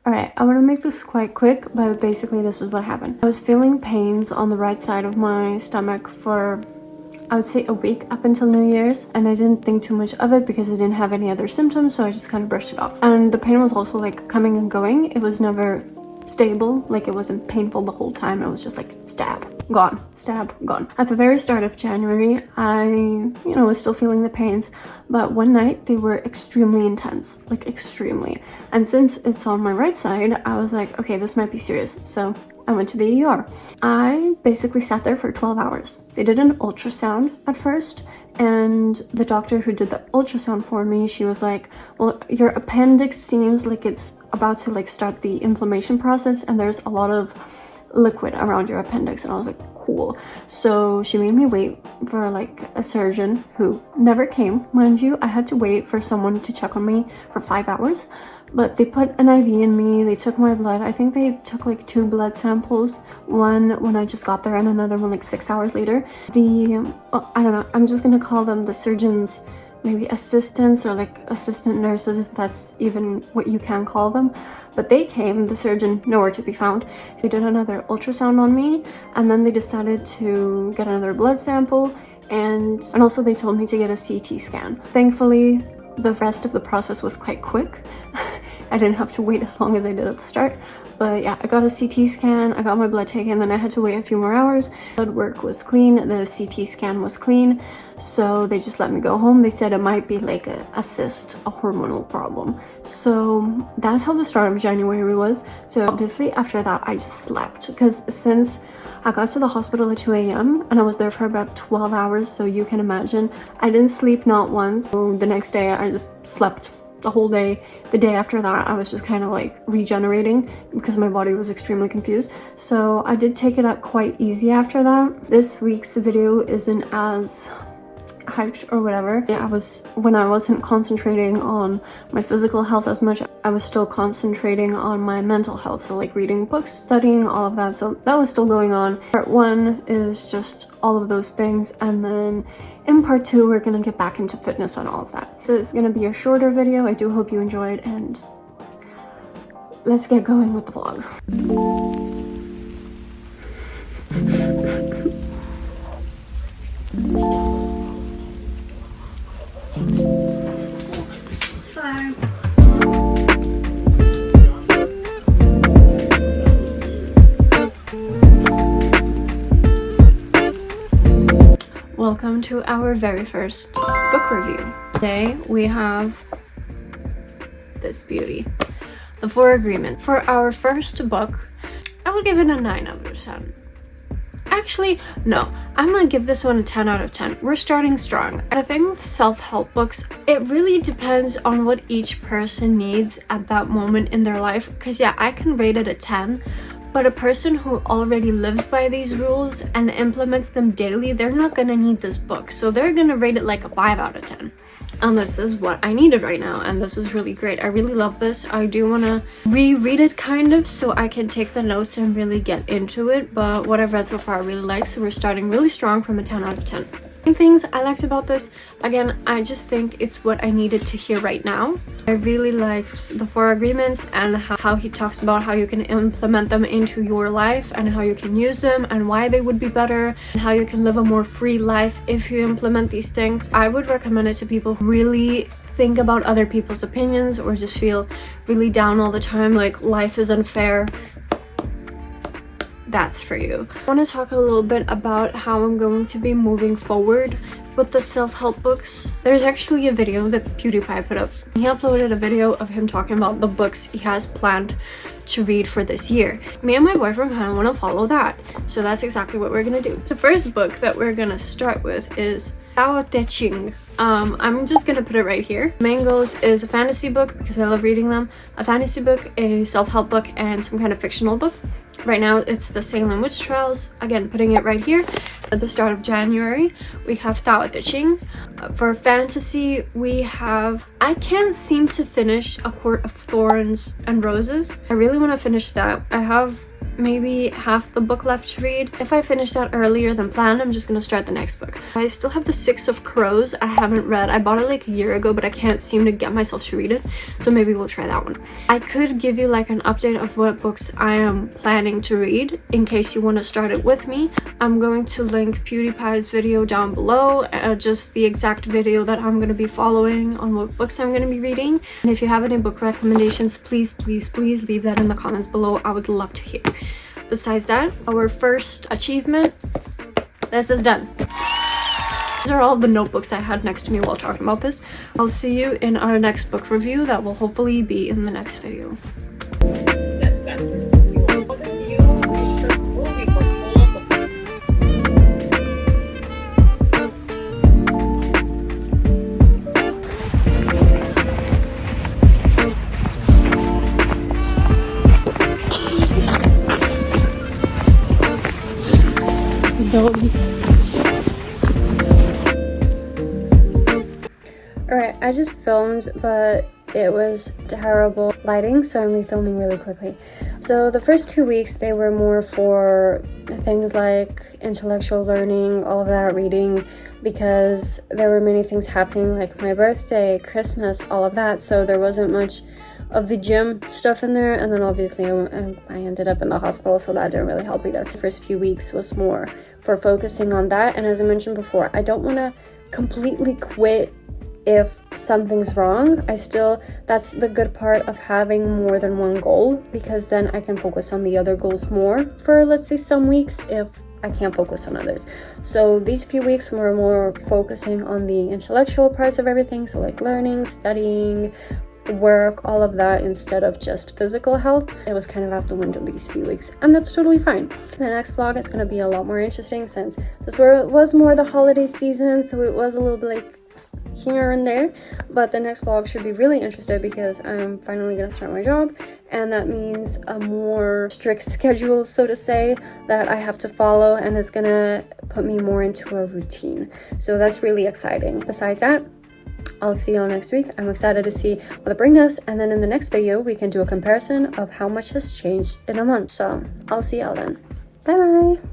Alright, I want to make this quite quick, but basically this is what happened. I was feeling pains on the right side of my stomach for, I would say, a week up until New Year's, and I didn't think too much of it because I didn't have any other symptoms, so I just kind of brushed it off. And the pain was also like coming and going. It was never stable, like it wasn't painful the whole time. It was just like stab, gone, stab, gone. At the very start of January, I, was still feeling the pains, but one night they were extremely intense, like extremely. And since it's on my right side, I was like, okay, this might be serious. So I went to the ER. I basically sat there for 12 hours. They did an ultrasound at first, and the doctor who did the ultrasound for me, she was like, well, your appendix seems like it's about to like start the inflammation process, and there's a lot of liquid around your appendix. And I was like, cool. So she made me wait for like a surgeon who never came, mind you. I had to wait for someone to check on me for 5 hours, but they put an IV in me. They took my blood. I think they took like 2 blood samples, one when I just got there and another one like 6 hours later. I don't know, I'm just gonna call them the surgeons, maybe assistants or like assistant nurses, if that's even what you can call them. But they came, the surgeon nowhere to be found. They did another ultrasound on me, and then they decided to get another blood sample, and also they told me to get a CT scan. Thankfully, the rest of the process was quite quick. I didn't have to wait as long as I did at the start. But yeah, I got a CT scan, I got my blood taken, then I had to wait a few more hours. Blood work was clean, the CT scan was clean, so they just let me go home. They said it might be like a cyst, a hormonal problem. So that's how the start of January was. So obviously after that I just slept, because since I got to the hospital at 2 a.m. and I was there for about 12 hours, so you can imagine, I didn't sleep not once. So the next day I just slept the whole day. The day after that I was just kind of like regenerating because my body was extremely confused. So I did take it up quite easy after that. This week's video isn't as hyped or whatever. When I wasn't concentrating on my physical health as much, I was still concentrating on my mental health, so like reading books, studying, all of that. So that was still going on. Part 1 is just all of those things, and then in part 2 we're gonna get back into fitness and all of that. So it's gonna be a shorter video. I do hope you enjoyed, and let's get going with the vlog. Welcome to our very first book review. Today we have this beauty, The 4 Agreements. For our first book, I would give it a 9 out of 10. Actually, no, I'm gonna give this one a 10 out of 10. We're starting strong. The thing with self-help books, it really depends on what each person needs at that moment in their life. Because yeah, I can rate it a 10, but a person who already lives by these rules and implements them daily, they're not gonna need this book. So they're gonna rate it like a 5 out of 10. And this is what I needed right now, and this is really great. I really love this. I do want to reread it kind of so I can take the notes and really get into it, but what I've read so far I really like, so we're starting really strong from a 10 out of 10. Things I liked about this, again, I just think it's what I needed to hear right now. I really liked the 4 agreements and how he talks about how you can implement them into your life and how you can use them and why they would be better and how you can live a more free life if you implement these things. I would recommend it to people who really think about other people's opinions or just feel really down all the time, like life is unfair. That's for you. I want to talk a little bit about how I'm going to be moving forward with the self-help books. There's actually a video that PewDiePie put up. He uploaded a video of him talking about the books he has planned to read for this year. Me and my boyfriend kind of want to follow that, so that's exactly what we're gonna do. The first book that we're gonna start with is Tao Te Ching. I'm just gonna put it right here. Main goals is a fantasy book because I love reading them, a fantasy book, a self-help book, and some kind of fictional book. Right now it's the Salem Witch Trials, again putting it right here. At the start of January we have Tao Te Ching. For fantasy we have I Can't Seem to Finish A Court of Thorns and Roses. I really want to finish that. I have maybe half the book left to read. If I finish that earlier than planned, I'm just gonna start the next book. I still have The Six of Crows. I haven't read. I bought it like a year ago, but I can't seem to get myself to read it, so maybe we'll try that one. I could give you like an update of what books I am planning to read in case you want to start it with me. I'm going to link PewDiePie's video down below, just the exact video that I'm going to be following on what books I'm going to be reading. And if you have any book recommendations, please leave that in the comments below. I would love to hear. Besides that, our first achievement, this is done. These are all the notebooks I had next to me while talking about this. I'll see you in our next book review that will hopefully be in the next video. Alright, I just filmed, but it was terrible lighting, so I'm refilming really quickly. So the first 2 weeks, they were more for things like intellectual learning, all of that, reading, because there were many things happening, like my birthday, Christmas, all of that, so there wasn't much of the gym stuff in there. And then obviously I ended up in the hospital, so that didn't really help either. The first few weeks was more for focusing on that, and as I mentioned before, I don't want to completely quit if something's wrong. That's the good part of having more than one goal, because then I can focus on the other goals more for, let's say, some weeks if I can't focus on others. So these few weeks were more focusing on the intellectual parts of everything, so like learning, studying, work, all of that, instead of just physical health. It was kind of out the window these few weeks, and that's totally fine. The next vlog is going to be a lot more interesting, since this was more the holiday season, so it was a little bit like here and there, but the next vlog should be really interesting because I'm finally gonna start my job, and that means a more strict schedule, so to say, that I have to follow, and it's gonna put me more into a routine, so that's really exciting. Besides that, I'll see y'all next week. I'm excited to see what it brings us, and then in the next video we can do a comparison of how much has changed in a month. So I'll see y'all then. Bye bye.